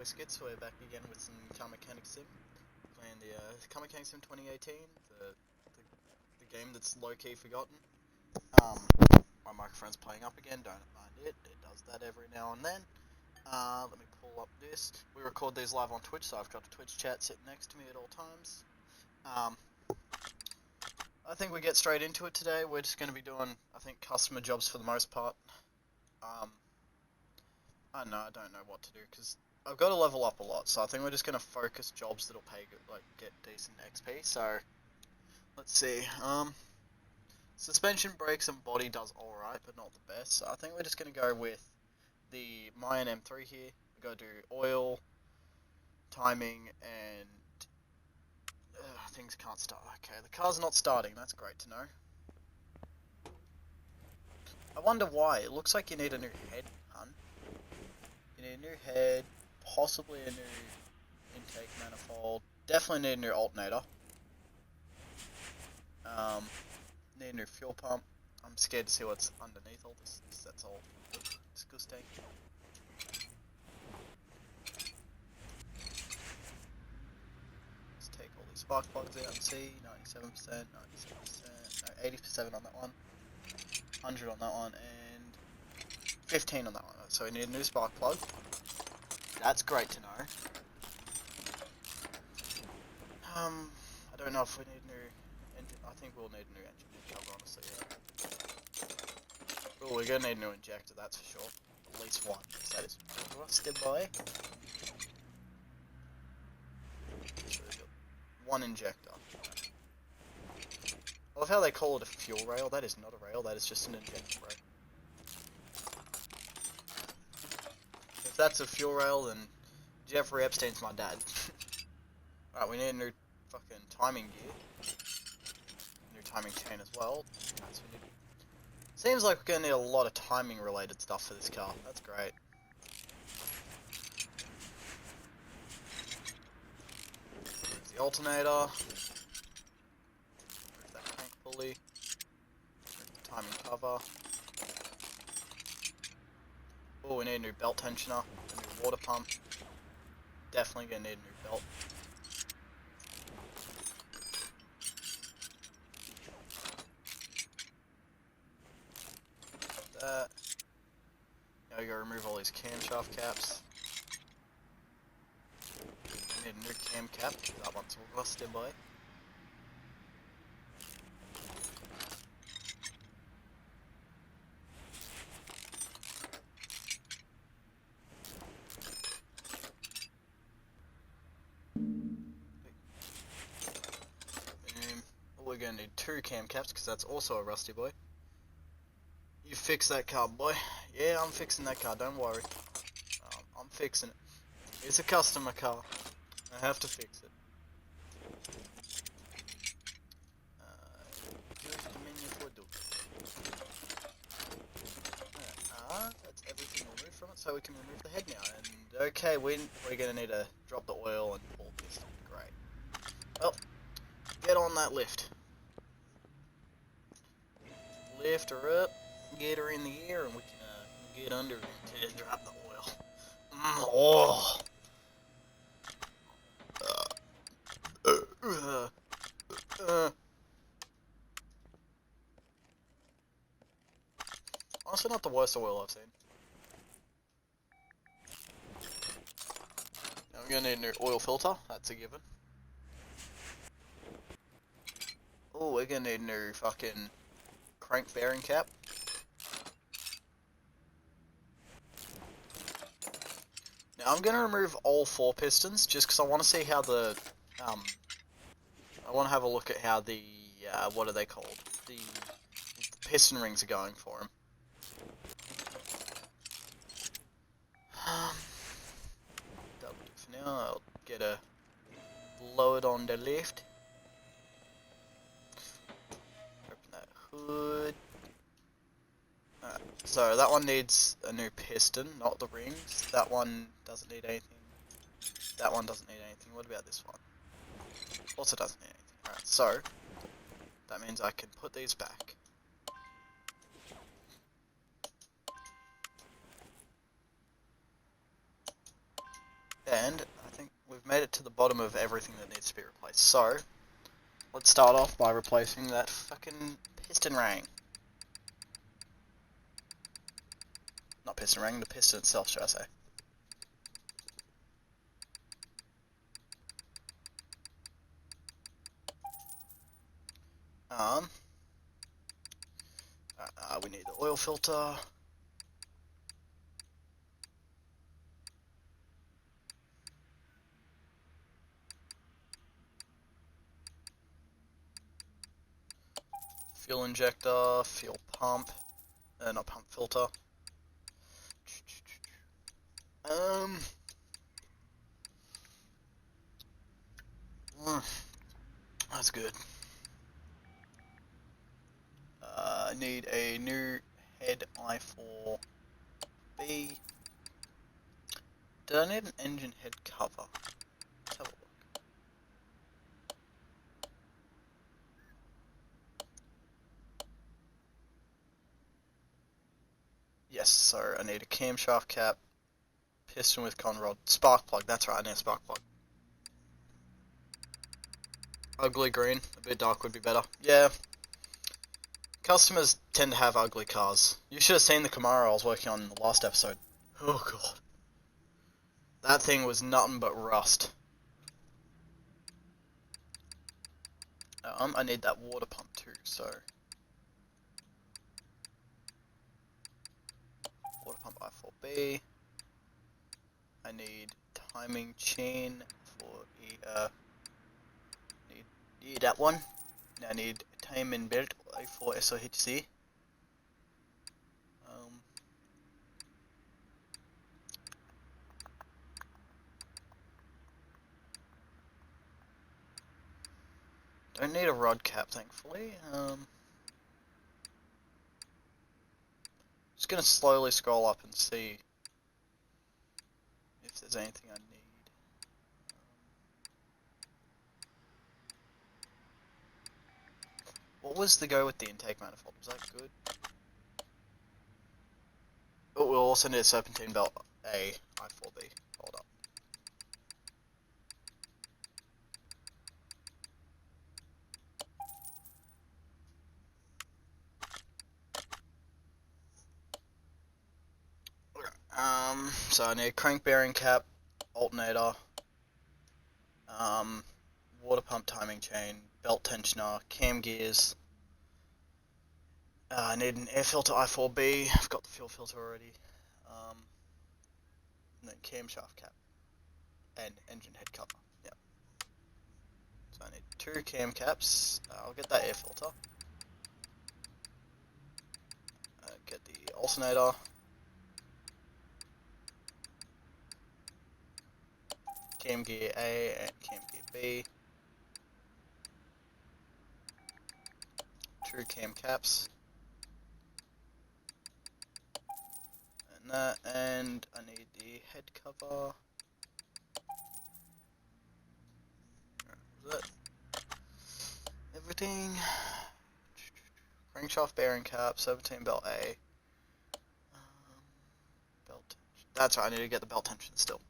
Skits, we're back again with some Car Mechanics Sim, playing the Car Mechanics Sim 2018, the game that's low-key forgotten. Um, my microphone's playing up again, don't mind it does that every now and then. Let me pull up this. We record these live on Twitch, so I've got a Twitch chat sitting next to me at all times. I think we get straight into it today. We're just going to be doing, I think, customer jobs for the most part. I don't know what to do, because I've got to level up a lot, so I think we're just going to focus jobs that'll pay good, like, get decent XP, so, let's see, suspension, brakes, and body does alright, but not the best, so I think we're just going to go with the Mayan M3 here. We got to do oil, timing, and things can't start. Okay, the car's not starting, that's great to know. I wonder why. It looks like you need a new head, hun. You need a new head, possibly a new intake manifold, definitely need a new alternator. Need a new fuel pump. I'm scared to see what's underneath all this. That's all disgusting. Let's take all these spark plugs out and see. 97%, 97%, no, 80% on that one, 100 on that one, and 15 on that one. So we need a new spark plug. That's great to know. I don't know if we need a new engine. I think we'll need a new engine cover, honestly, yeah. Oh, we're gonna need a new injector, that's for sure. At least one, because that is rusted boy. So we've got one injector. I love how they call it a fuel rail. That is not a rail, that is just an injector rail. If that's a fuel rail, then Jeffrey Epstein's my dad. Alright, we need a new fucking timing gear. New timing chain as well. That's what we need. Seems like we're gonna need a lot of timing related stuff for this car. That's great. There's the alternator. There's that crank pulley. There's the timing cover. Oh, we need a new belt tensioner. A new water pump. Definitely gonna need a new belt. That. Now we gotta remove all these camshaft caps. We need a new cam cap, that one's rusted boy. We're gonna need 2 cam caps, because that's also a rusty boy. You fix that car, boy. Yeah, I'm fixing that car, don't worry. I'm fixing it. It's a customer car. I have to fix it. That's everything removed from it, so we can remove the head now. And okay, we're gonna need to drop the oil and pull this. Great. Well, get on that lift. Lift her up, get her in the air, and we can get under and drop the oil. Oh. Honestly, not the worst oil I've seen. Now we're gonna need a new oil filter, that's a given. Oh, we're gonna need a new fucking crank bearing cap. Now I'm gonna remove all 4 pistons, just because I want to see how the, I want to have a look at how the, what are they called? The piston rings are going for him. That'll do for now. I'll get a load on the lift. Open that hood. Alright, so that one needs a new piston, not the rings. That one doesn't need anything. That one doesn't need anything. What about this one? Also doesn't need anything. Alright, so that means I can put these back. And I think we've made it to the bottom of everything that needs to be replaced. So, let's start off by replacing that fucking piston ring. Not piston ring, the piston itself, should I say. We need the oil filter. Fuel injector, fuel pump, not pump, filter. That's good. I need a new head I4B. Did I need an engine head cover? Let's have a look. Yes, so I need a camshaft cap, piston with con rod, spark plug, that's right, I need a spark plug. Ugly green, a bit dark would be better. Yeah. Customers tend to have ugly cars. You should have seen the Camaro I was working on in the last episode. Oh god. That thing was nothing but rust. I need that water pump too, so... Water pump I4B. I need timing chain for need that one. I need timing belt for SOHC. Don't need a rod cap, thankfully. Just gonna slowly scroll up and see if there's anything I need. What was the go with the intake manifold? Was that good? Oh, we'll also need a serpentine belt A I4B. Hold up. Okay. So I need a crank bearing cap, alternator, water pump timing chain, belt tensioner, cam gears. I need an air filter I4B. I've got the fuel filter already. And then camshaft cap and engine head cover. Yep. So I need 2 cam caps. I'll get that air filter. Get the alternator. Cam gear A and cam gear B. 2 cam caps. And that, and I need the head cover. Is that everything? Crankshaft bearing cap, 17 belt A. Belt tension. That's right, I need to get the belt tension still.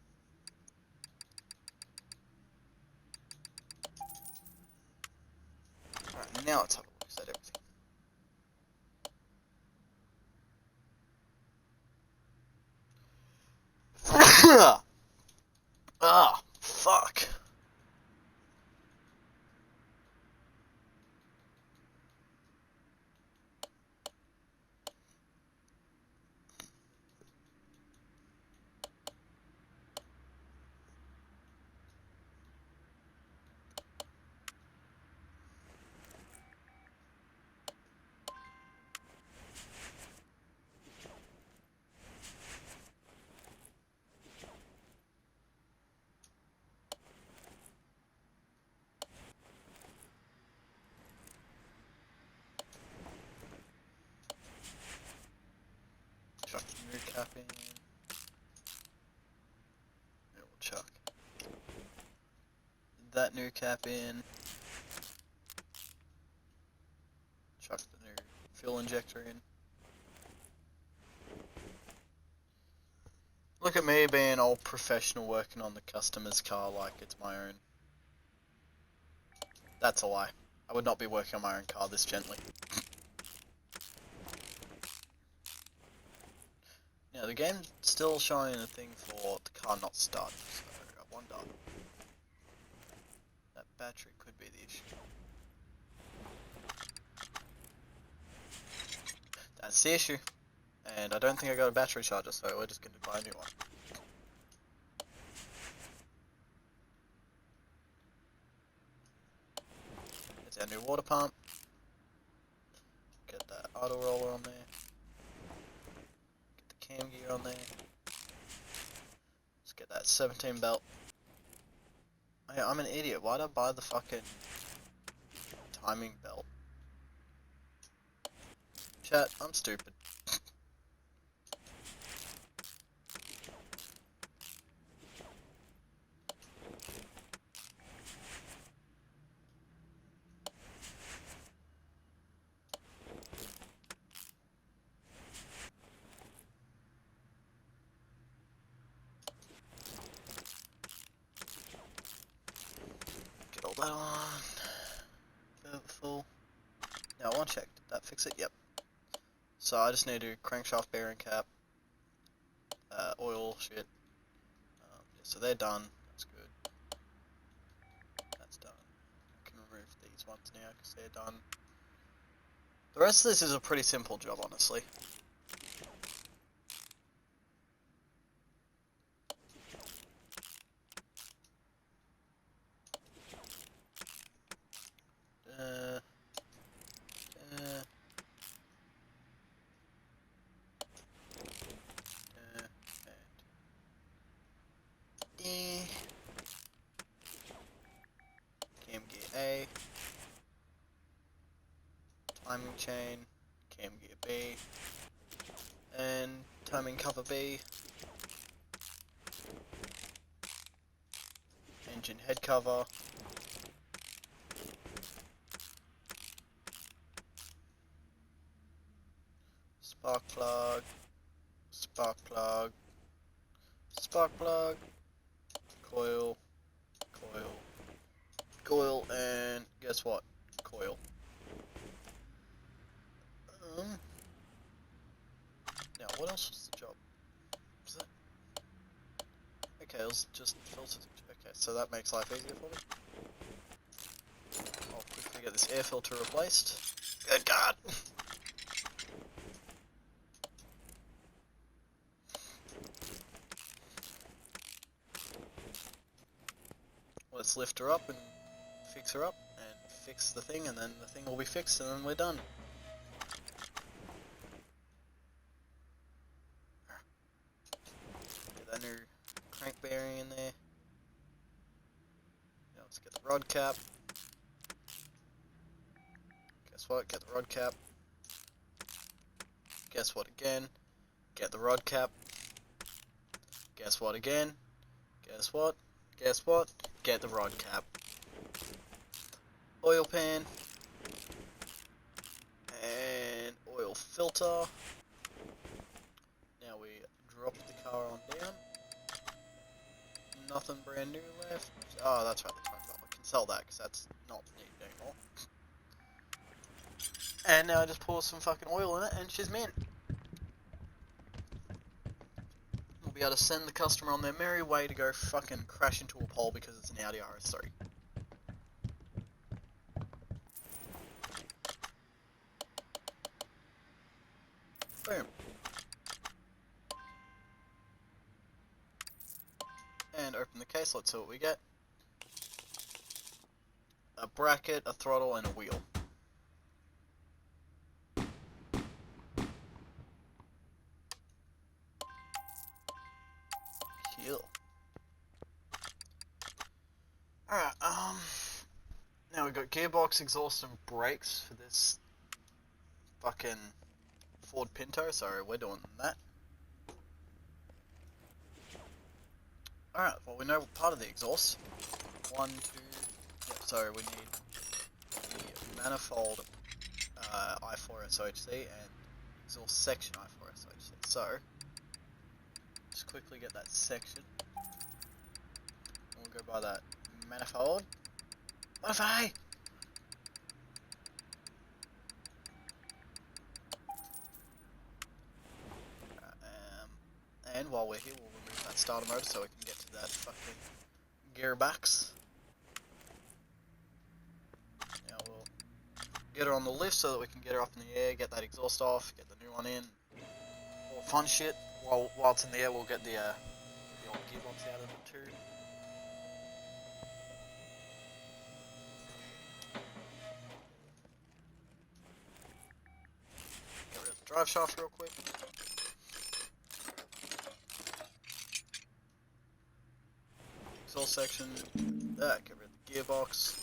Alright, now let's have a look. Is that everything? Ah, fuck. Chuck the new cap in. We'll chuck that new cap in. Chuck the new fuel injector in. Look at me being all professional working on the customer's car like it's my own. That's a lie. I would not be working on my own car this gently. Now the game's still showing a thing for the car not starting, so I wonder. That battery could be the issue. That's the issue. And I don't think I got a battery charger, so we're just going to buy a new one. There's our new water pump. Get that idle roller on there. Get the cam gear on there. Let's get that 17 belt. Hey, I'm an idiot. Why'd I buy the fucking timing belt? Chat, I'm stupid. Get all that on. Full. Now I want to check. Did that fix it? Yep. So I just need to crankshaft bearing cap, oil shit. Yeah, so they're done. That's good. That's done. I can remove these ones now because they're done. The rest of this is a pretty simple job, honestly. Cam gear A, timing chain, cam gear B, and timing cover B, engine head cover, spark plug, spark plug, spark plug, coil, coil, coil, and guess what? Coil. Now, what else was the job? Was that? Okay, it was just filters. Okay, so that makes life easier for me. I'll quickly get this air filter replaced. Good God! Let's lift her up and fix her up and fix the thing, and then the thing will be fixed, and then we're done. Get that new crank bearing in there. Now let's get the rod cap. Guess what? Get the rod cap. Guess what again? Get the rod cap. Guess what again? Guess what? Guess what? Get the rod cap. Oil pan. And oil filter. Now we drop the car on down. Nothing brand new left. Oh, that's right, the $20. I can sell that because that's not needed anymore. And now I just pour some fucking oil in it and she's mint. We'll be able to send the customer on their merry way to go fucking crash into a pole because it's an Audi RS3. Boom. And open the case, let's see what we get. A bracket, a throttle, and a wheel. Heal. Alright, now we've got gearbox, exhaust, and brakes for this fucking Ford Pinto, so we're doing that. Alright, well we know part of the exhaust. One, two, yeah, so we need the manifold I4SOHC and exhaust section I4SOHC. So, just quickly get that section. And we'll go by that manifold. Modify! And while we're here, we'll remove that starter motor so we can get to that fucking gearbox. Now we'll get her on the lift so that we can get her up in the air, get that exhaust off, get the new one in. All fun shit. While it's in the air, we'll get the old gearbox out of it too. Get rid of the drive shaft real quick. Exhaust section. That. Get rid of the gearbox.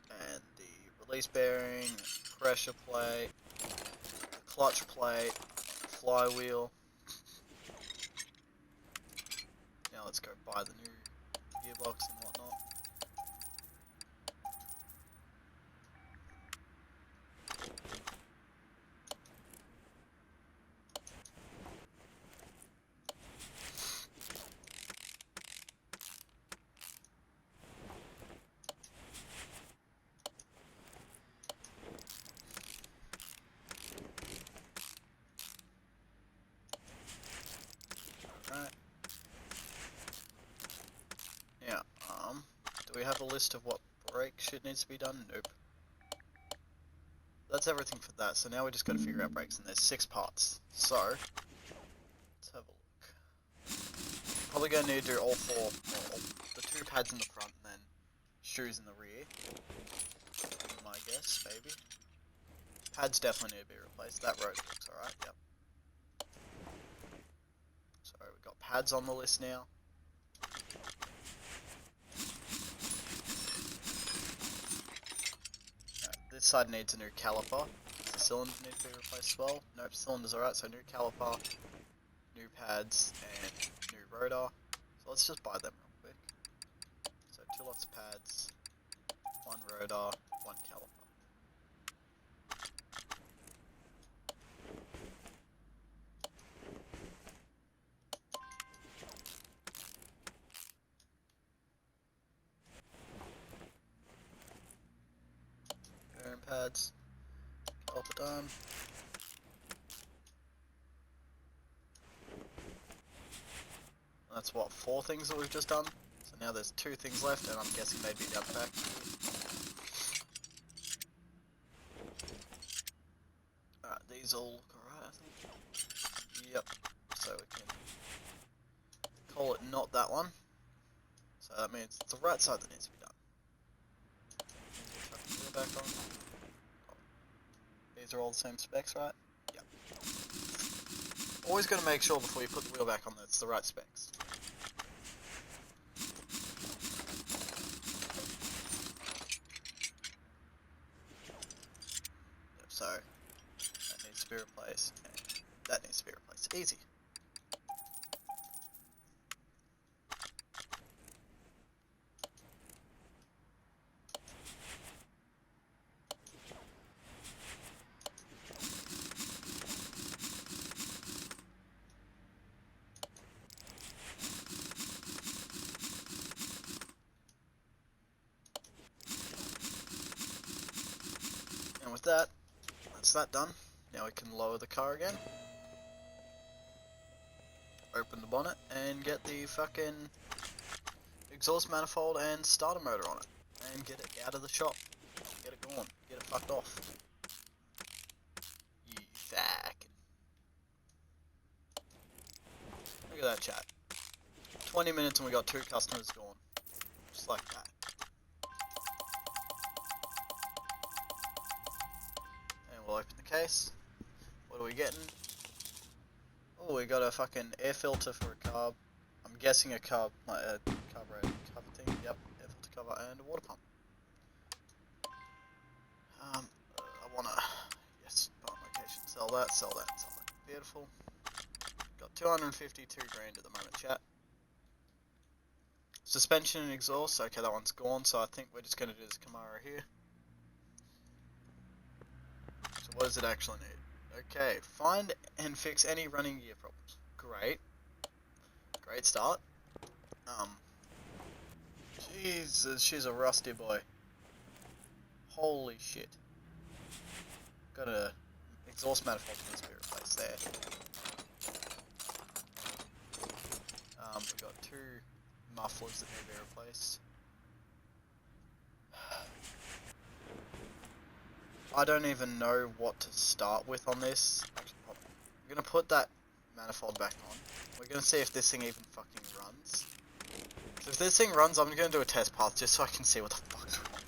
And the release bearing, pressure plate, clutch plate, flywheel. Now let's go buy the new gearbox and whatnot. Alright. Now, do we have a list of what brake shit needs to be done? Nope. That's everything for that, so now we just gotta figure out brakes, and there's 6 parts. So, let's have a look. Probably gonna need to do all 4, or the 2 pads in the front, and then shoes in the rear. My guess, maybe. Pads definitely need to be replaced. That rotor looks alright, yep. So, we've got pads on the list now. This side needs a new caliper. The cylinder needs to be replaced as well. Nope, cylinder's alright, so new caliper, new pads, and new rotor. So let's just buy them real quick. So 2 lots of pads, 1 rotor, 1 caliper. Bearing pads, caliper done. That's what, 4 things that we've just done? So now there's 2 things left, and I'm guessing they'd be down the back. Alright, these all look alright, I think. Yep, so we can call it not that one. So that means it's the right side that needs to be done. Chuck the wheel back on. Oh. These are all the same specs, right? Yep. Always got to make sure before you put the wheel back on that it's the right specs. Yep, so that needs to be replaced, and that needs to be replaced. Easy. And with that, that's that done. Now we can lower the car again. Open the bonnet and get the fucking exhaust manifold and starter motor on it. And get it out of the shop. Get it gone. Get it fucked off. You fucking. Look at that chat. 20 minutes and we got 2 customers gone. Just like that. And we'll open the case. What are we getting? Oh, we got a fucking air filter for a carb. I'm guessing a carburetor cover thing. Yep, air filter cover and a water pump. I wanna, yes, bond location. Sell that, sell that, sell that. Beautiful. Got 252 grand at the moment, chat. Suspension and exhaust. Okay, that one's gone. So I think we're just gonna do this Camaro here. So what does it actually need? Okay, find and fix any running gear problems. Great. Great start. Jesus, she's a rusty boy. Holy shit. Got a exhaust manifold that needs to be replaced there. We've got 2 mufflers that need to be replaced. I don't even know what to start with on this. Actually, hold on. I'm gonna put that manifold back on. We're gonna see if this thing even fucking runs. So if this thing runs, I'm gonna do a test path just so I can see what the fuck's wrong.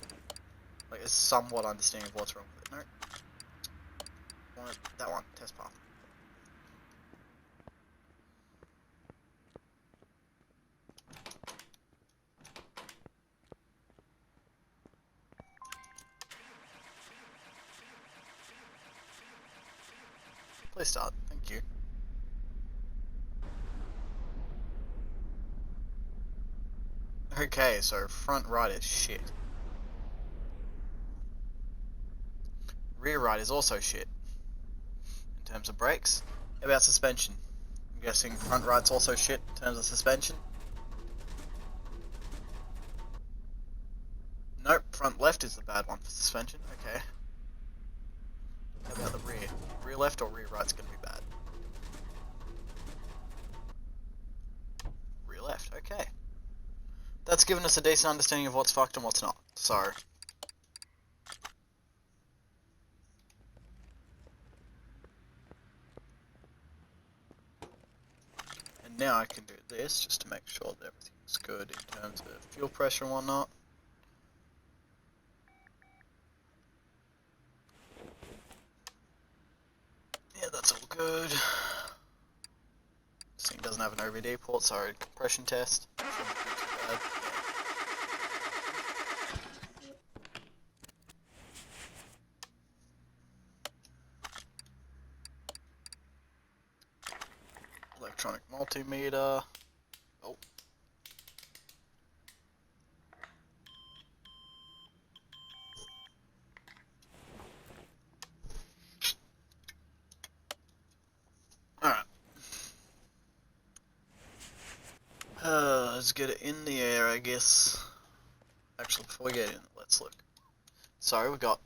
Like, a somewhat understanding of what's wrong with it. No. That one, test path. Please start, thank you. Okay, so front right is shit. Rear right is also shit. In terms of brakes. How about suspension? I'm guessing front right's also shit in terms of suspension. Nope, front left is the bad one for suspension. Okay. How about the rear? Rear left or rear right's gonna be bad? Rear left, okay. That's given us a decent understanding of what's fucked and what's not. So, and now I can do this just to make sure that everything's good in terms of fuel pressure and whatnot. Yeah, that's all good. This thing doesn't have an OBD port, sorry, compression test. Shouldn't be too bad. Electronic multimeter. Oh. Alright. Let's get it in the air, I guess. Actually, before we get in, let's look. So, we got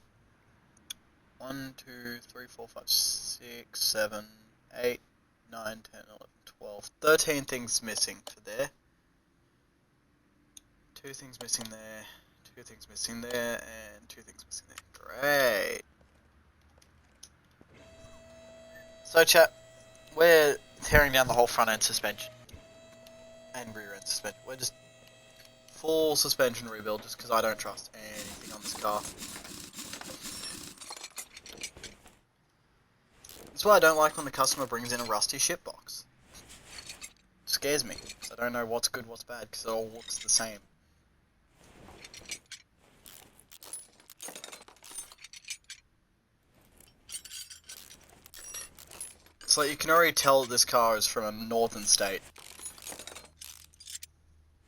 1, 2, 3, 4, 5, 6, 7, 8, 9, 10, 11, 12, 13 things missing for there. 2 things missing there, 2 things missing there, and 2 things missing there. Great! So chat, we're tearing down the whole front end suspension. And rear end suspension. We're just full suspension rebuild just because I don't trust anything on this car. That's why I don't like when the customer brings in a rusty shitbox. It scares me, because I don't know what's good, what's bad, because it all looks the same. It's like you can already tell that this car is from a northern state.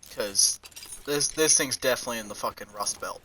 Because this thing's definitely in the fucking Rust Belt.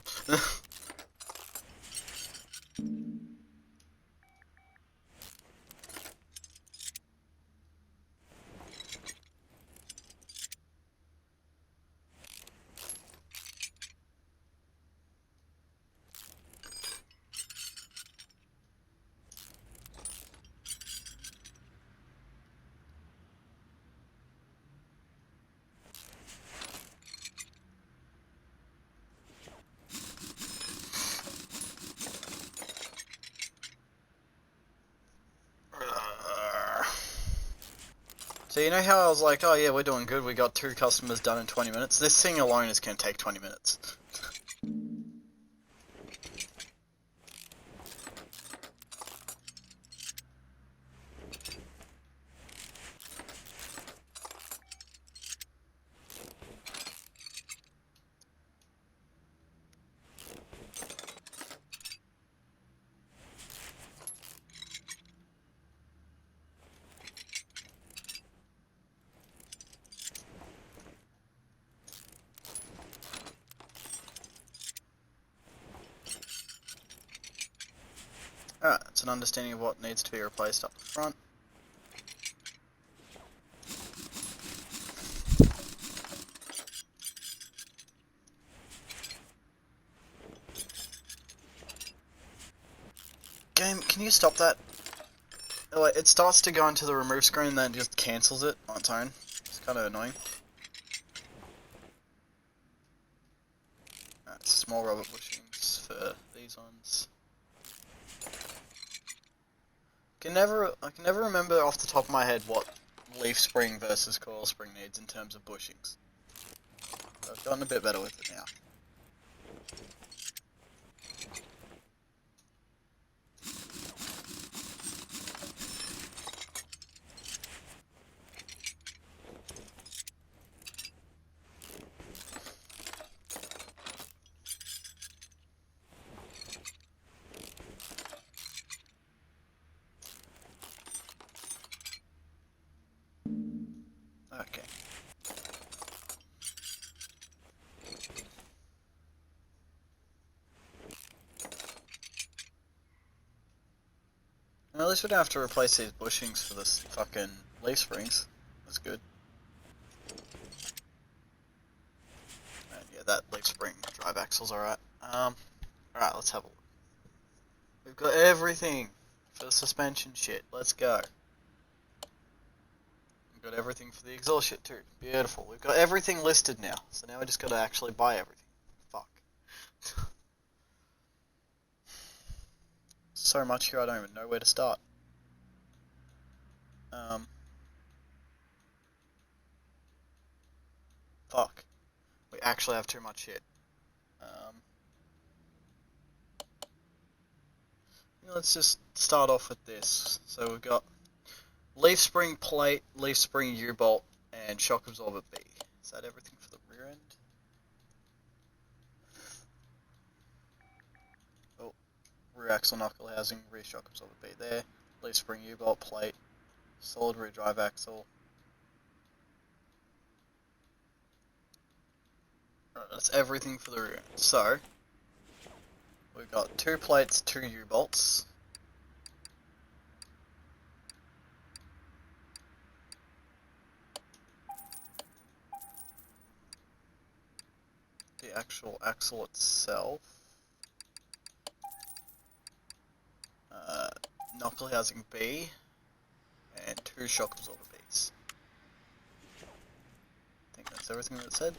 So you know how I was like, oh yeah, we're doing good, we got 2 customers done in 20 minutes? This thing alone is going to take 20 minutes. an understanding of what needs to be replaced up the front. Game, can you stop that? Oh, wait, it starts to go into the remove screen and then it just cancels it on its own. It's kind of annoying. Alright, small rubber bushings for these ones. I can never remember off the top of my head what leaf spring versus coil spring needs in terms of bushings. I've gotten a bit better with it now. Okay. Well, at least we don't have to replace these bushings for this fucking leaf springs. That's good. And yeah, that leaf spring drive axle's alright. Alright, let's have a look. We've got everything for the suspension shit. Let's go. We've got everything for the exhaust shit too. Beautiful. We've got everything listed now. So now we just gotta actually buy everything. Fuck. So much here I don't even know where to start. Fuck. We actually have too much shit. Let's just start off with this. So we've got leaf spring plate, leaf spring U-bolt, and shock absorber B. Is that everything for the rear end? Oh, rear axle knuckle housing, rear shock absorber B there. Leaf spring U-bolt plate, solid rear drive axle. Right, that's everything for the rear end. So we've got 2 plates, 2 U-bolts. The actual axle itself. Knuckle housing B. And 2 shock absorber Bs. I think that's everything that said.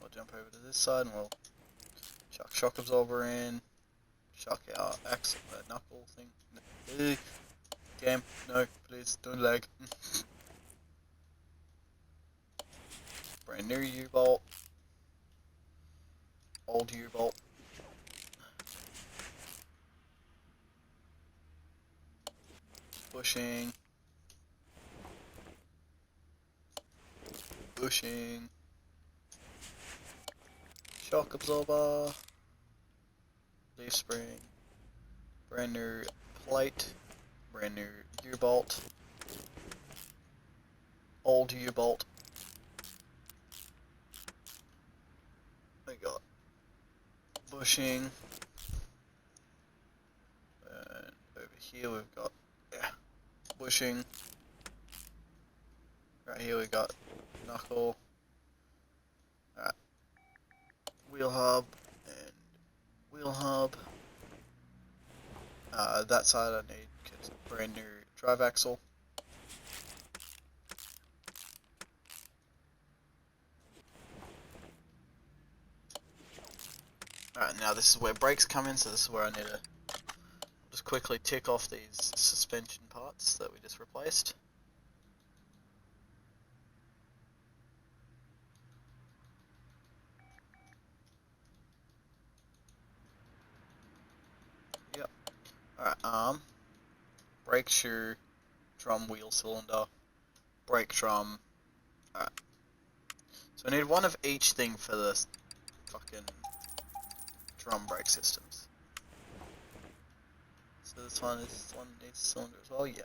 We'll jump over to this side and we'll chuck shock absorber in. Chuck our axle, knuckle thing. Game, no, please, don't lag. Brand new U-bolt. Old U-bolt. Bushing. Bushing. Shock absorber. Leaf spring. Brand new plate. Brand new U-bolt. Old U-bolt. We got bushing. And over here we've got bushing. Right here we got knuckle. Alright. Wheel hub and wheel hub. That side I need brand new drive axle. Alright, now this is where brakes come in, so this is where I need to just quickly tick off these suspension parts that we just replaced. Yep. Alright, brake shoe, drum wheel cylinder, brake drum. Alright. So I need one of each thing for the fucking drum brake systems. So this one needs a cylinder as well, yeah.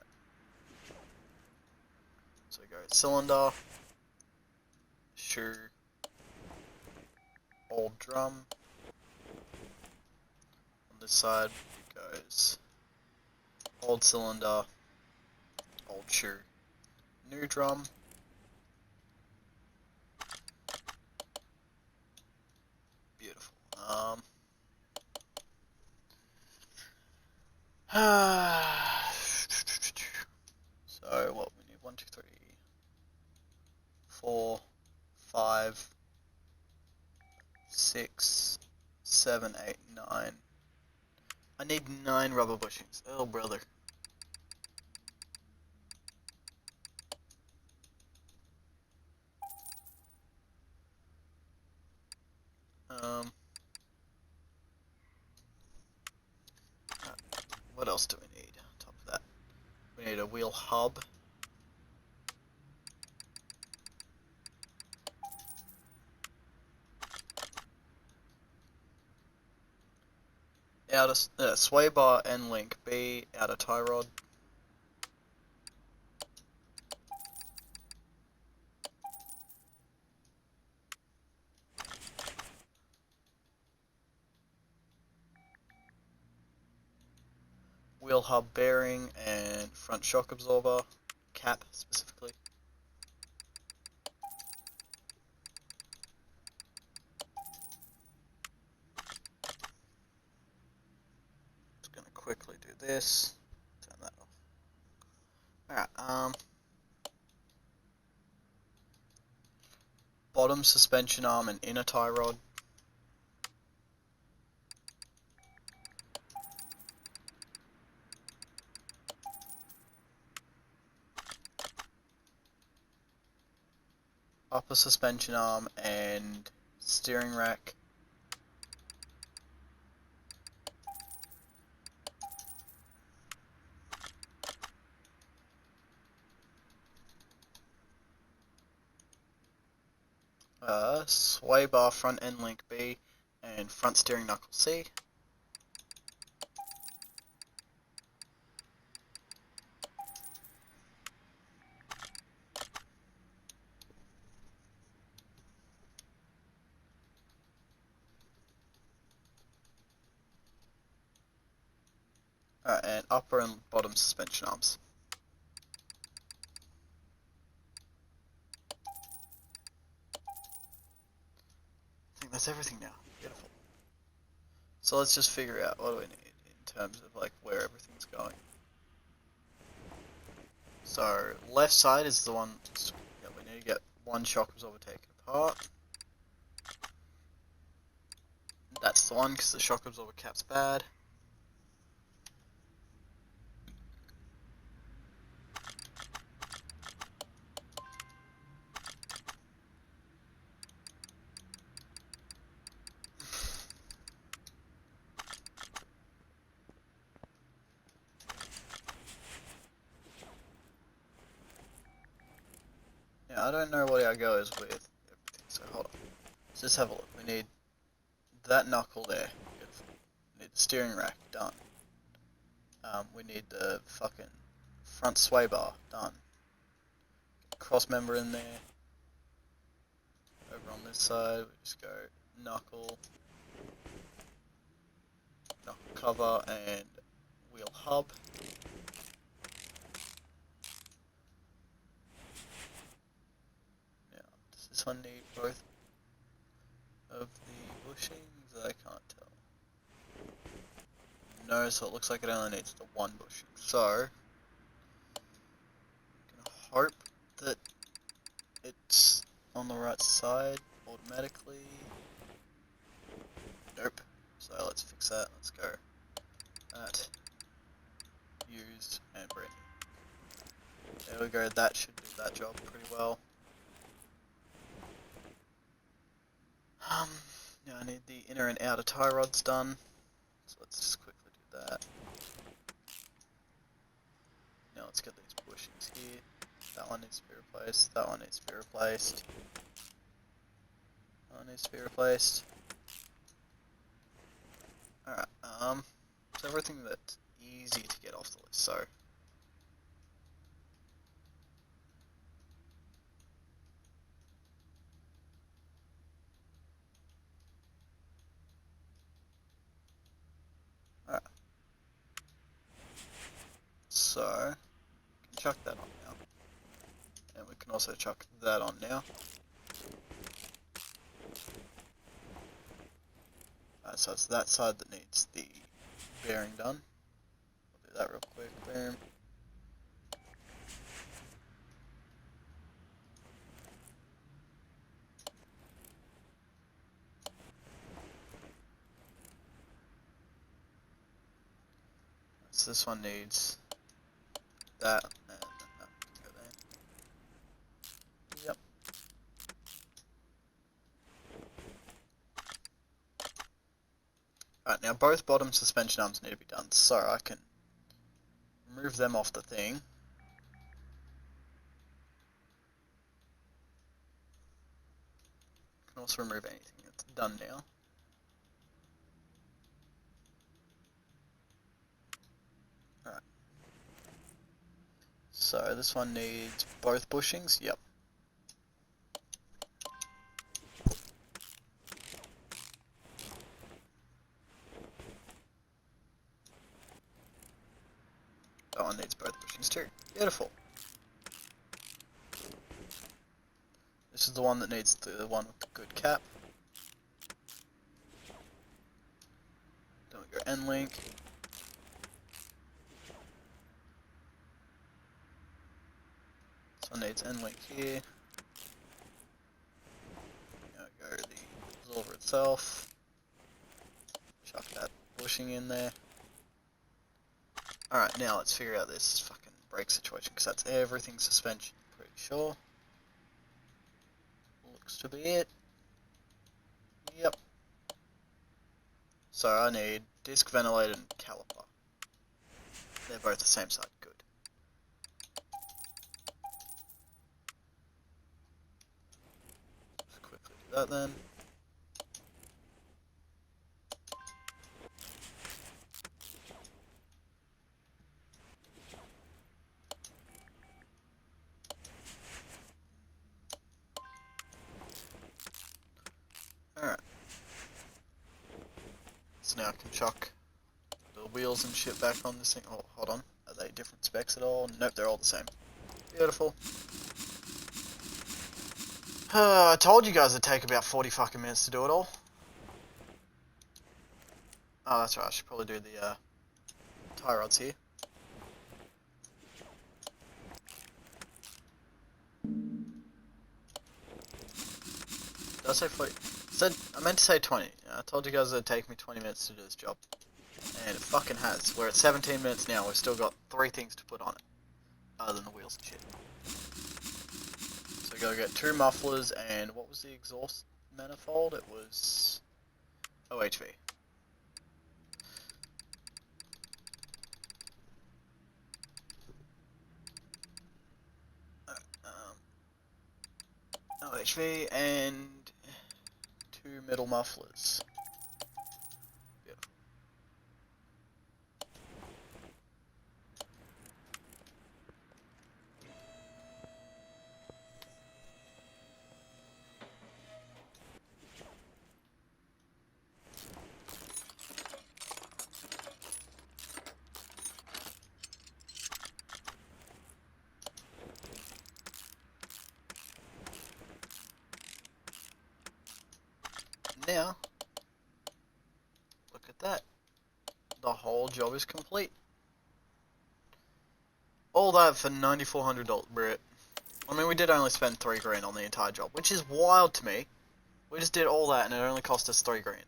So we go cylinder, shoe, old drum, this side goes old cylinder, old shoe, new drum. Beautiful. So what we need, 1, 2, 3, 4, 5, 6, 7, 8, 9. I need 9 rubber bushings. Oh brother. What else do we need on top of that? We need a wheel hub. Outer sway bar and link B, outer tie rod. Wheel hub bearing and front shock absorber, cap specifically. Just gonna quickly do this. Turn that off. Alright, bottom suspension arm and inner tie rod. Upper suspension arm and steering rack. Sway bar front end link B and front steering knuckle C. And upper and bottom suspension arms. I think that's everything now. Beautiful. So let's just figure out what do we need in terms of like where everything's going. So left side is the one that we need to get one shock absorber taken apart. That's the one because the shock absorber cap's bad. Yeah, I don't know what our go is with everything, so hold on. Let's just have a look. We need that knuckle there. Beautiful. We need the steering rack, done. We need the fucking front sway bar, done. Cross member in there. Over on this side, we just go knuckle cover and wheel hub. Now, does this one need both of the bushings? I can't tell. No, so it looks like it only needs the one bushing. So, I'm gonna hope that it's on the right side automatically. Nope. So let's fix that. Let's go. That. Used and brand new. There we go. That should do that job pretty well. Now I need the inner and outer tie rods done. So let's just quickly do that. Now let's get these bushings here. That one needs to be replaced. That one needs to be replaced. That one needs to be replaced. Alright, it's everything that's easy to get off the list, so. So, we can chuck that on now. And we can also chuck that on now. So it's that side that needs the bearing done. We'll do that real quick. Boom. So this one needs that, and that can go there. Yep. Alright, now both bottom suspension arms need to be done, so I can remove them off the thing. I can also remove anything that's done now. Alright. So this one needs both bushings, yep. That one needs both bushings too. Beautiful. This is the one that needs the one with the good cap. Then we go end link. This one needs end link here. Now go the absorber itself. Chuck that bushing in there. Alright, now let's figure out this fucking brake situation, because that's everything suspension, pretty sure. Looks to be it. Yep. So I need disc ventilator and caliper. They're both the same side, good. Let's quickly do that then. Alright. So now I can chuck the wheels and shit back on this thing. Oh, hold on. Are they different specs at all? Nope, they're all the same. Beautiful. I told you guys it'd take about 40 fucking minutes to do it all. Oh, that's right. I should probably do the tie rods here. Did I say 40? I meant to say 20. I told you guys it'd take me 20 minutes to do this job. And it fucking has. We're at 17 minutes now. We've still got 3 things to put on it. Other than the wheels and shit. So we gotta get 2 mufflers and what was the exhaust manifold? It was OHV. OHV and 2 middle mufflers. Beautiful. Now, look at that. The whole job is complete. All that for $9,400, Brit. I mean, we did only spend $3 grand on the entire job, which is wild to me. We just did all that and it only cost us $3 grand.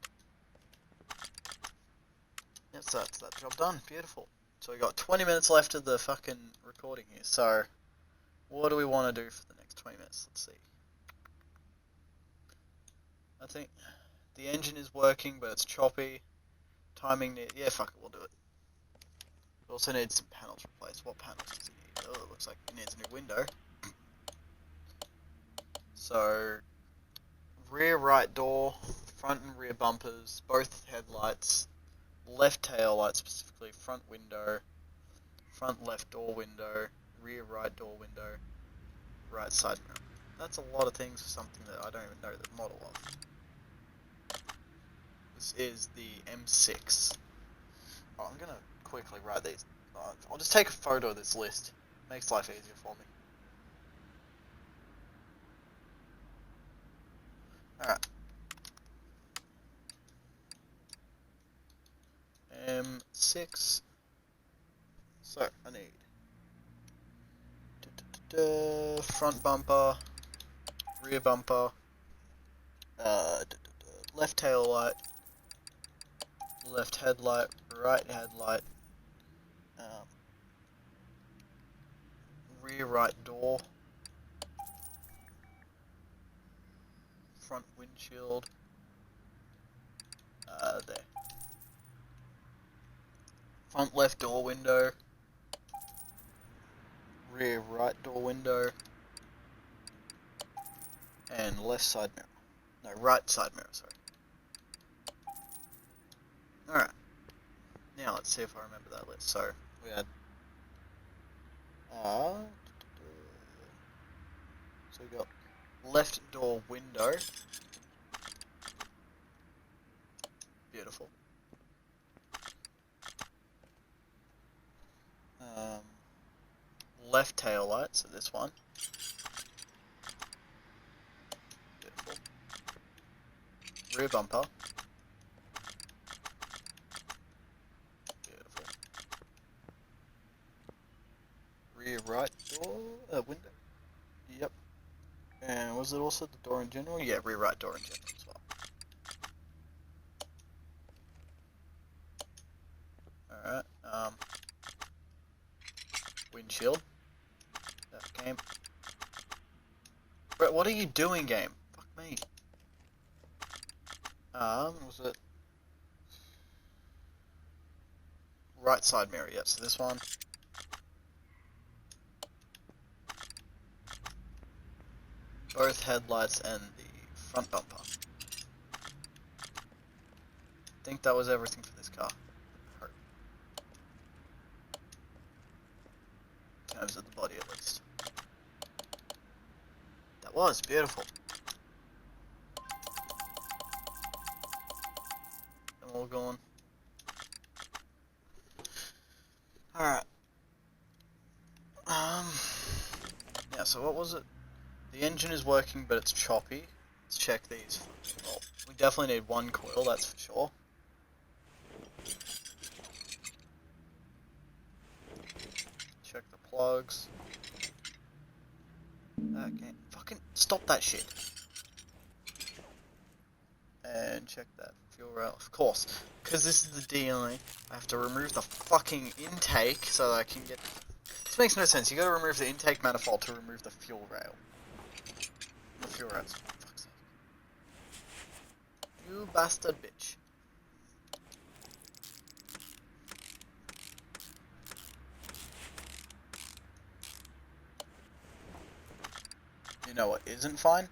Yes, that's that job done. Beautiful. So we got 20 minutes left of the fucking recording here. So, what do we want to do for the next 20 minutes? Let's see. I think the engine is working, but it's choppy. Timing, yeah, fuck it, we'll do it. We also need some panels replaced. What panels does it need? Oh, it looks like it needs a new window. So, rear right door, front and rear bumpers, both headlights, left tail light specifically, front window, front left door window, rear right door window, right side mirror. That's a lot of things for something that I don't even know the model of. This is the M6. Oh, I'm gonna quickly write these I'll just take a photo of this list. Makes life easier for me. Alright. M6. So, I need front bumper, rear bumper, left tail light, left headlight, right headlight, rear right door, front windshield, there. Front left door window, rear right door window, and left side mirror. No, right side mirror, sorry. Alright. Now let's see if I remember that list. So, we had so we got left door window. Beautiful. Left tail light, so this one. Beautiful. Rear bumper. Beautiful. Rear right door, window. Yep. And was it also the door in general? Yeah, rear right door in general as well. Alright, windshield. That game. Brett, what are you doing, game? Fuck me. Was it right side mirror? Yep, so this one. Both headlights and the front bumper. I think that was everything for this car. In terms of the body, at least. That was beautiful. Them all gone. Alright. Yeah, so what was it? The engine is working, but it's choppy. Let's check these. Well, we definitely need one coil, that's for sure. Check the plugs. Okay, fucking stop that shit. And check that fuel rail, of course. Because this is the DI, I have to remove the fucking intake so that I can get... This makes no sense, you gotta remove the intake manifold to remove the fuel rail. The fuel rails, for fuck's sake. You bastard bitch. You know what isn't fine?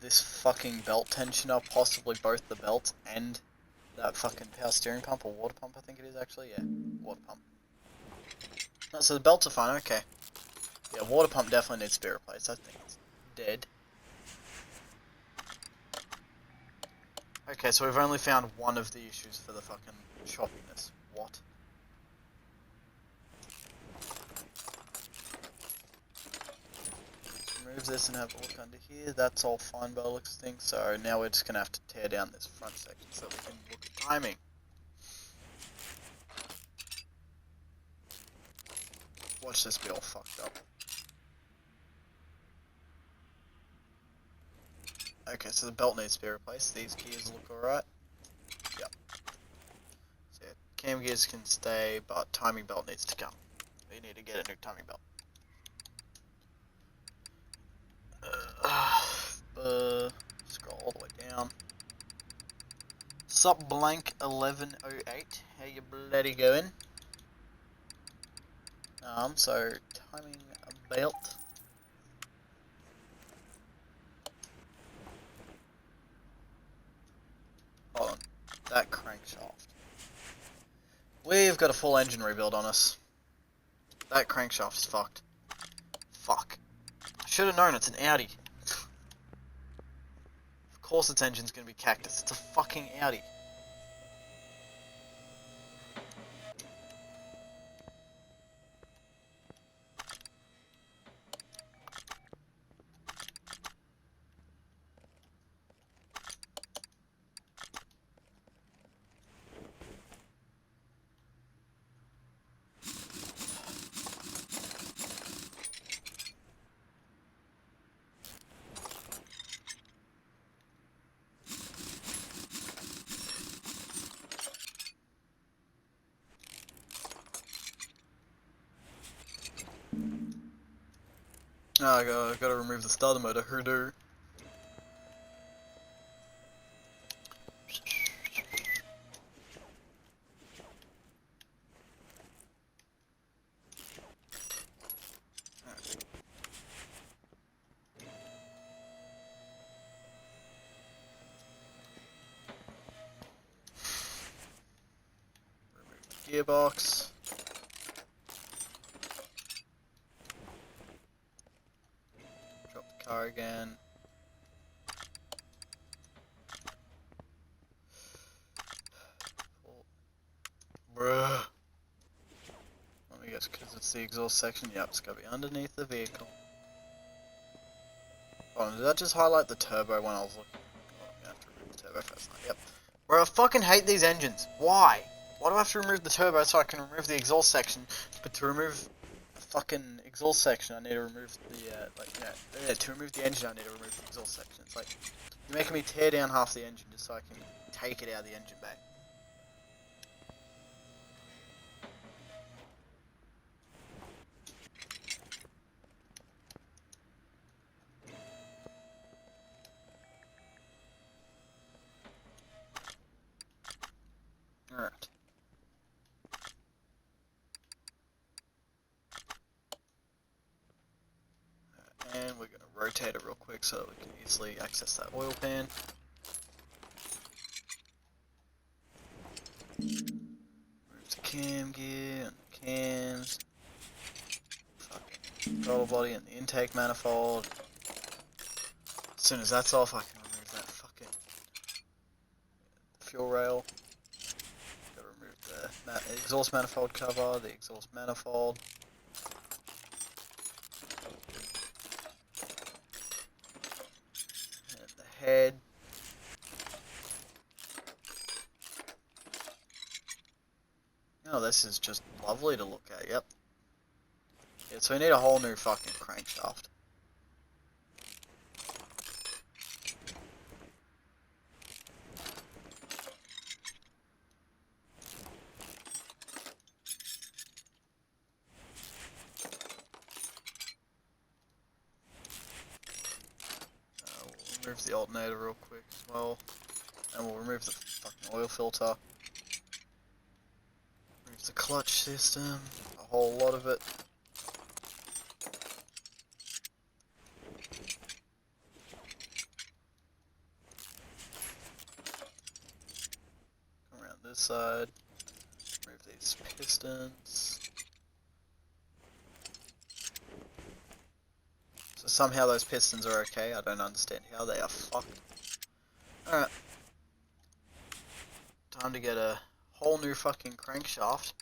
This fucking belt tensioner, possibly both the belt and that fucking power steering pump, or water pump I think it is actually, yeah, water pump. No, so the belts are fine, okay. Yeah, water pump definitely needs to be replaced, I think it's dead. Okay, so we've only found one of the issues for the fucking choppiness. What? Remove this and have a look under here. That's all fine by the looks of things. So now we're just going to have to tear down this front section so we can look at timing. Watch this be all fucked up. Okay, so the belt needs to be replaced. These gears look alright. Yep. So yeah, cam gears can stay, but timing belt needs to come. We need to get a new timing belt. Scroll all the way down. Sup blank 1108. How you bloody going? So timing belt. Hold on. That crankshaft. We've got a full engine rebuild on us. That crankshaft is fucked. Fuck. I should have known it's an Audi. Of course its engine's gonna be cactus. It's a fucking Audi. Oh, I gotta remove the starter motor. Hoodoo. Gearbox. Drop the car again. Bruh. Let me guess, because it's the exhaust section. Yep, it's gotta be underneath the vehicle. Oh, did that just highlight the turbo when I was looking? Oh, I'm gonna have to remove the turbo first. Yep. Bro, I fucking hate these engines. Why? Why do I have to remove the turbo so I can remove the exhaust section? But to remove the fucking exhaust section, I need to remove the, to remove the engine, I need to remove the exhaust section. It's like, you're making me tear down half the engine just so I can take it out of the engine bay. Alright. And we're going to rotate it real quick so that we can easily access that oil pan. Remove the cam gear and the cams. Fucking throttle body and the intake manifold. As soon as that's off, I can remove that fucking fuel rail. Gotta remove the exhaust manifold cover, the exhaust manifold. And the head. Oh, this is just lovely to look at, yep. Yeah, so we need a whole new fucking crankshaft. We'll remove the alternator real quick as well. And we'll remove the fucking oil filter. Remove the clutch system, a whole lot of it. Come around this side. Remove these pistons. So somehow those pistons are okay. I don't understand how they are fucked. Alright. Time to get a whole new fucking crankshaft.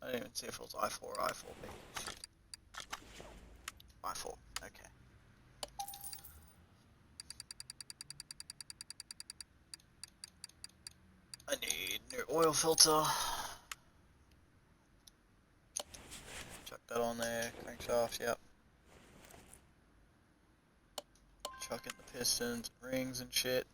I didn't even see if it was I4 or I4B. I4, okay. I need new oil filter. Chuck that on there, crankshaft, yep. Chuck in the pistons, rings and shit.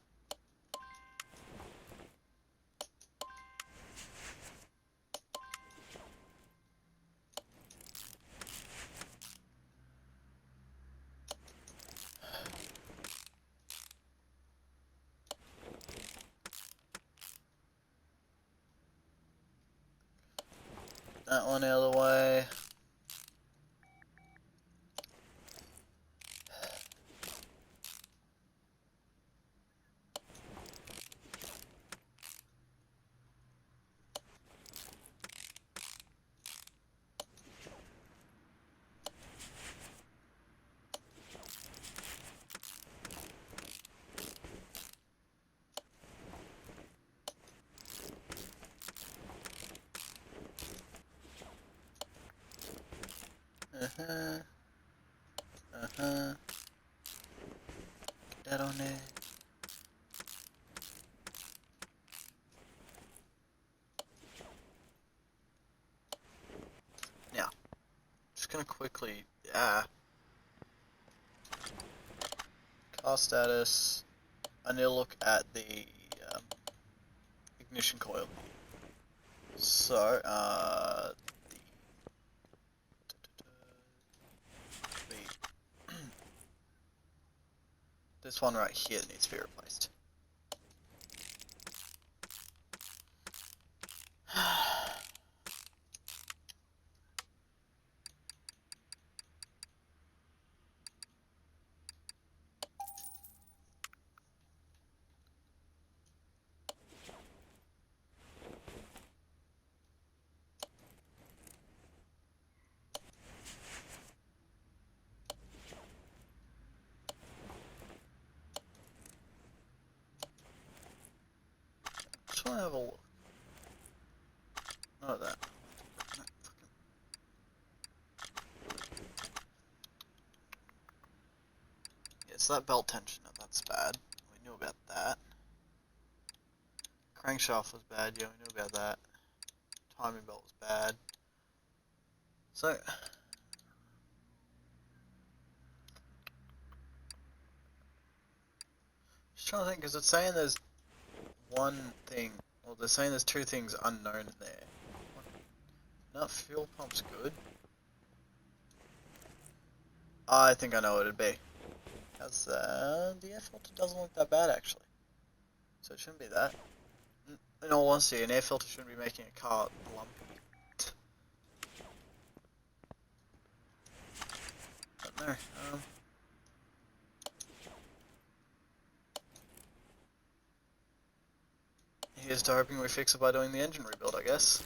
That one out of the way. Get that on there. Now, just gonna quickly, car status. I need to look at the ignition coil. So, this one right here that needs to be replaced. Just want to have a look. Not that. Yeah, so that belt tensioner, that's bad. We knew about that. Crankshaft was bad, yeah, we knew about that. Timing belt was bad. So, just trying to think, because it's saying there's one thing, well, they're saying there's two things unknown in there. No, fuel pump's good. I think I know what it'd be. Because the air filter doesn't look that bad, actually. So it shouldn't be that. In all honesty, an air filter shouldn't be making a car lumpy. But no, here's to hoping we fix it by doing the engine rebuild, I guess.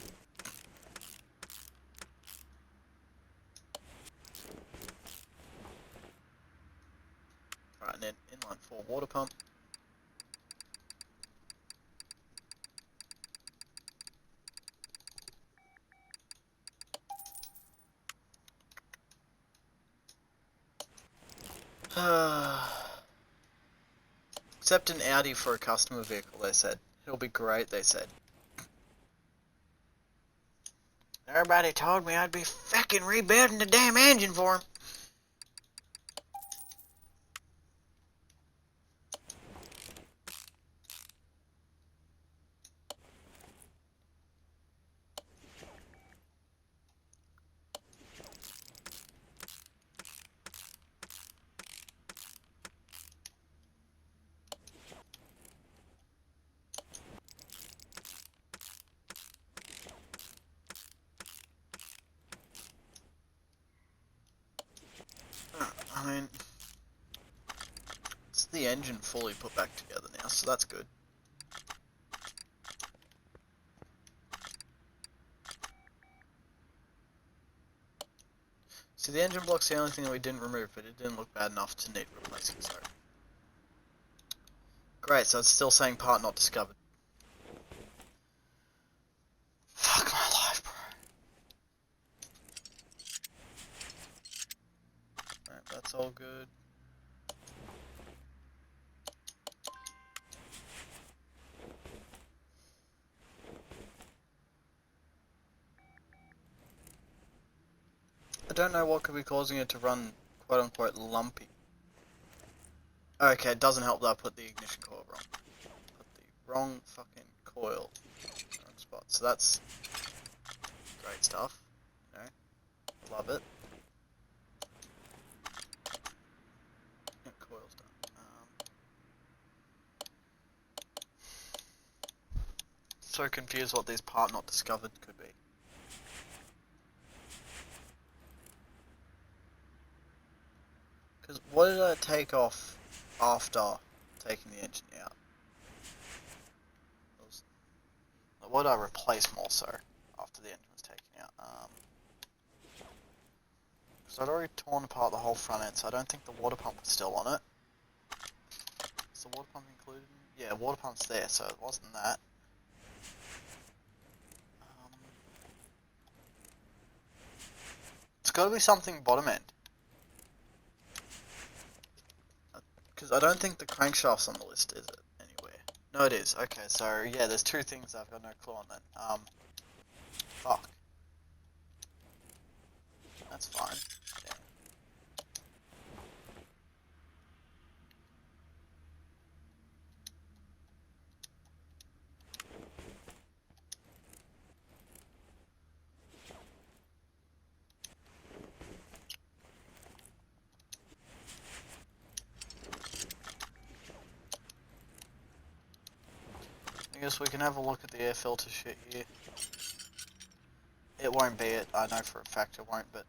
Right, and then inline 4 water pump. Except an Audi for a customer vehicle, they said. It'll be great, they said. Everybody told me I'd be fucking rebuilding the damn engine for him. I mean, it's the engine fully put back together now, so that's good. See, the engine block's the only thing that we didn't remove, but it didn't look bad enough to need replacing, so. Great, so it's still saying part not discovered. Fuck my life, bro. Right, that's all good. I don't know what could be causing it to run quote-unquote lumpy. Okay, it doesn't help that I put the ignition coil wrong. Put the wrong fucking coil in the wrong spot. So that's great stuff. You know, love it. Yeah, coil's done. So confused what this part not discovered could be. Because what did I take off after taking the engine out? What did I replace more so after the engine was taken out? Because I'd already torn apart the whole front end, so I don't think the water pump was still on it. Is the water pump included? Yeah, water pump's there, so it wasn't that. It's got to be something bottom end. Because I don't think the crankshaft's on the list, is it? Anywhere. No, it is. Okay, so yeah, there's two things I've got no clue on then. Fuck. That's fine. Yeah. guess we can have a look at the air filter shit here. It won't be it, I know for a fact it won't, but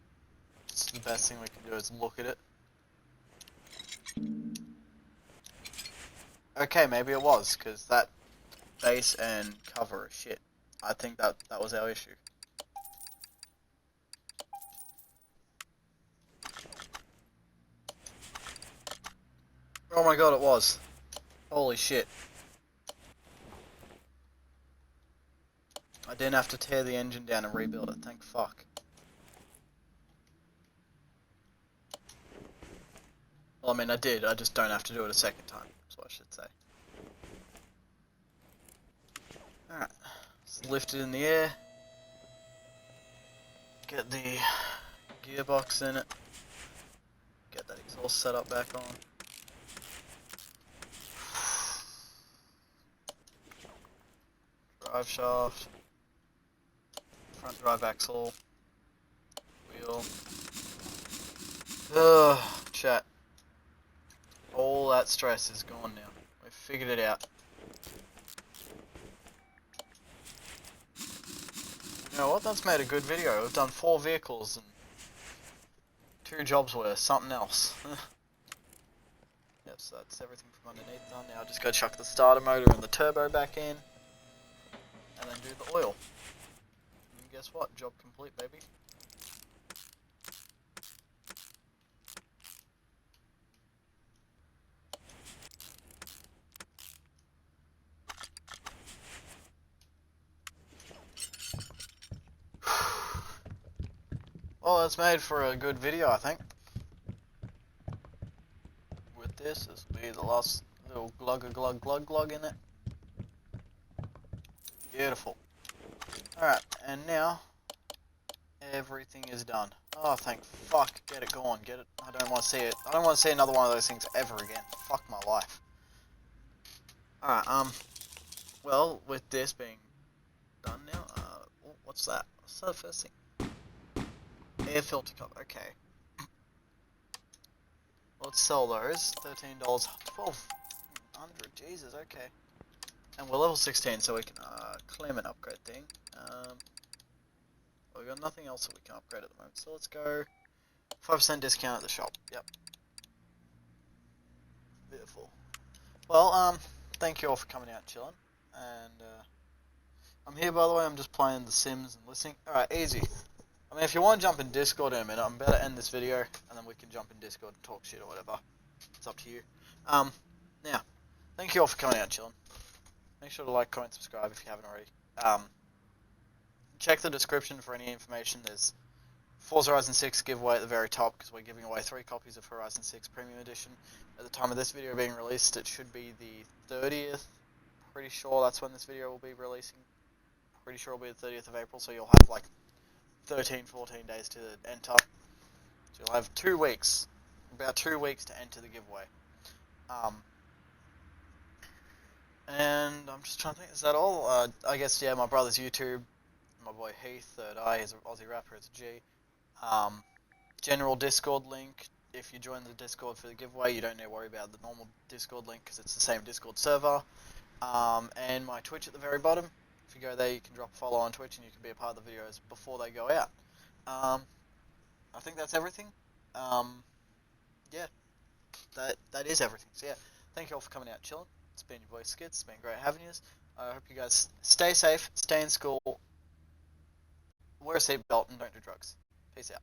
it's the best thing we can do is look at it. Okay, maybe it was, because that base and cover is shit. I think that was our issue. Oh my god, it was. Holy shit. I didn't have to tear the engine down and rebuild it, thank fuck. Well, I mean, I did, I just don't have to do it a second time, that's what I should say. Alright, let's lift it in the air. Get the gearbox in it. Get that exhaust set up back on. Drive shaft. Front drive axle. Wheel. Ugh, chat. All that stress is gone now. We've figured it out. You know what? That's made a good video. We've done 4 vehicles and 2 jobs worth something else. Yep, so that's everything from underneath done. Now I just go chuck the starter motor and the turbo back in. And then do the oil. And guess what? Job complete, baby. Well, that's made for a good video, I think. With this will be the last little glug in it. Beautiful. Alright, and now everything is done. Oh, thank fuck. Get it going. Get it. I don't want to see it. I don't want to see another one of those things ever again. Fuck my life. Alright, well, with this being done now, what's that? What's that first thing? Air filter cover, okay. Let's sell those. $13, $1,200, Jesus, okay. And we're level 16, so we can claim an upgrade thing. We've got nothing else that we can upgrade at the moment, so let's go 5% discount at the shop, yep. Beautiful. Well, thank you all for coming out and chilling. And, I'm here, by the way, I'm just playing The Sims and listening. Alright, easy. I mean, if you want to jump in Discord in a minute, I'm about to end this video, and then we can jump in Discord and talk shit or whatever. It's up to you. Now, thank you all for coming out and chilling. Make sure to like, comment, subscribe if you haven't already. Check the description for any information. There's Forza Horizon 6 giveaway at the very top, because we're giving away 3 copies of Horizon 6 Premium Edition. At the time of this video being released, it should be the 30th. Pretty sure that's when this video will be releasing. Pretty sure it'll be the 30th of April, so you'll have like 13, 14 days to enter. So you'll have 2 weeks, about 2 weeks to enter the giveaway. And I'm just trying to think, is that all? I guess, yeah, my brother's YouTube, my boy Heath, Third Eye, he's an Aussie rapper, it's a G. General Discord link, if you join the Discord for the giveaway, you don't need to worry about the normal Discord link, because it's the same Discord server. And my Twitch at the very bottom. If you go there, you can drop a follow on Twitch and you can be a part of the videos before they go out. I think that's everything. Yeah, that is everything. So yeah, thank you all for coming out and chilling. It's been your boy Skits. It's been great having you. I hope you guys stay safe, stay in school, wear a seatbelt, and don't do drugs. Peace out.